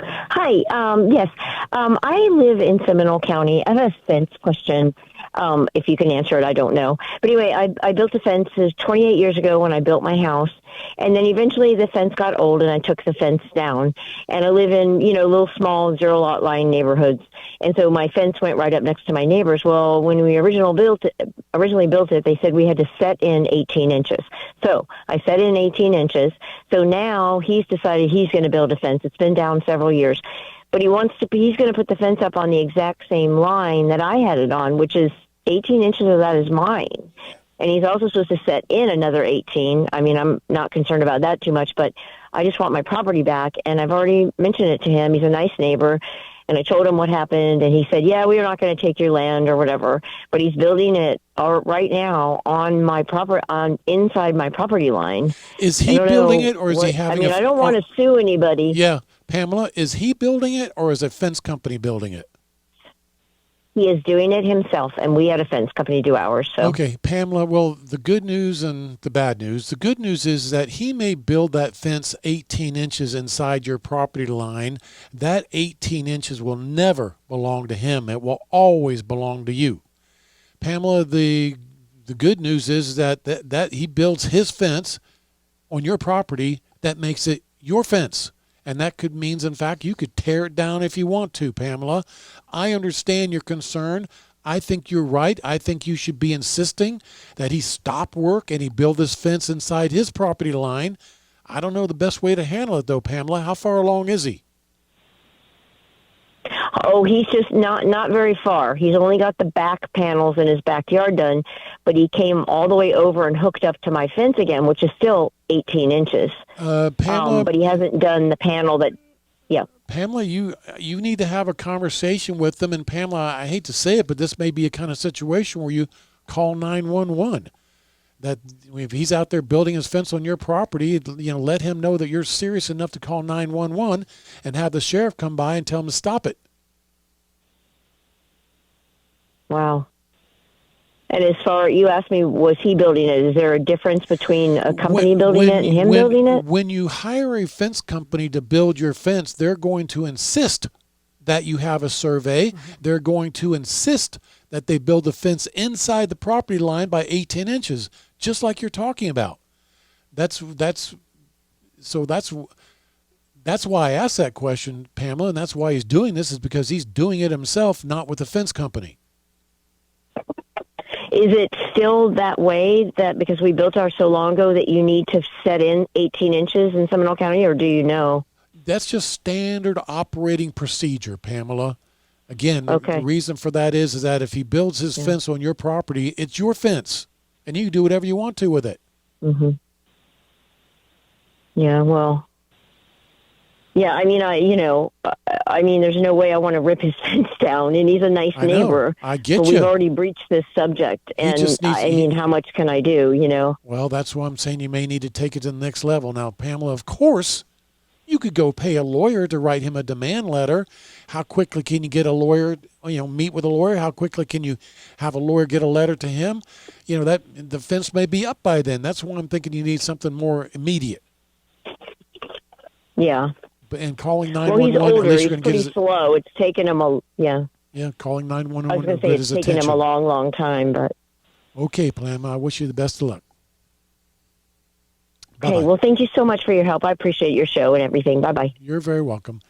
Hi. Yes. I live in Seminole County. I have a fence question. If you can answer it, I don't know. But anyway, I built a fence 28 years ago when I built my house. And then eventually the fence got old and I took the fence down. And I live in, little small zero lot line neighborhoods. And so my fence went right up next to my neighbor's. Well, when we originally built it, they said we had to set in 18 inches. So I set in 18 inches. So now he's decided he's going to build a fence. It's been down several years, but he's going to put the fence up on the exact same line that I had it on, which is 18 inches of that is mine. And he's also supposed to set in another 18. I mean, I'm not concerned about that too much, but I just want my property back. And I've already mentioned it to him. He's a nice neighbor. And I told him what happened, and he said, yeah, we are not going to take your land or whatever. But he's building it right now on inside my property line. Is he building it, or is he having I don't want to sue anybody. Yeah. Pamela, is he building it, or is a fence company building it? He is doing it himself, and we had a fence company do ours. So. Okay, Pamela, well, the good news and the bad news. The good news is that he may build that fence 18 inches inside your property line. That 18 inches will never belong to him. It will always belong to you. Pamela, the good news is that he builds his fence on your property that makes it your fence. And that could means, in fact, you could tear it down if you want to, Pamela. I understand your concern. I think you're right. I think you should be insisting that he stop work and he build this fence inside his property line. I don't know the best way to handle it, though, Pamela. How far along is he? Oh, he's just not very far. He's only got the back panels in his backyard done, but he came all the way over and hooked up to my fence again, which is still 18 inches. Pamela, but he hasn't done the panel that, yeah. Pamela, you need to have a conversation with them. And Pamela, I hate to say it, but this may be a kind of situation where you call 911. That if he's out there building his fence on your property, let him know that you're serious enough to call 911 and have the sheriff come by and tell him to stop it. Wow. And as far, you asked me, was he building it? Is there a difference between a company building it and him building it? When you hire a fence company to build your fence, they're going to insist that you have a survey. Mm-hmm. They're going to insist that they build the fence inside the property line by 18 inches, just like you're talking about. That's why I asked that question, Pamela, and that's why he's doing this, is because he's doing it himself, not with the fence company. Is it still that way, that because we built ours so long ago, that you need to set in 18 inches in Seminole County, or do you know? That's just standard operating procedure, Pamela. Again, okay. The reason for that is that if he builds his fence on your property, it's your fence, and you can do whatever you want to with it. Mm-hmm. Yeah, well... Yeah, I mean, there's no way I want to rip his fence down, and he's a nice neighbor. I get but you. We've already breached this subject, and how much can I do, Well, that's why I'm saying you may need to take it to the next level. Now, Pamela, of course, you could go pay a lawyer to write him a demand letter. How quickly can you get a lawyer, meet with a lawyer? How quickly can you have a lawyer get a letter to him? That the fence may be up by then. That's why I'm thinking you need something more immediate. Yeah. And calling 911. Well, he's older. He's pretty slow. It's taken him Yeah, calling 911. I was going to say it's taken him a long, long time, but. Okay, Pamela. I wish you the best of luck. Okay, well, thank you so much for your help. I appreciate your show and everything. Bye-bye. You're very welcome.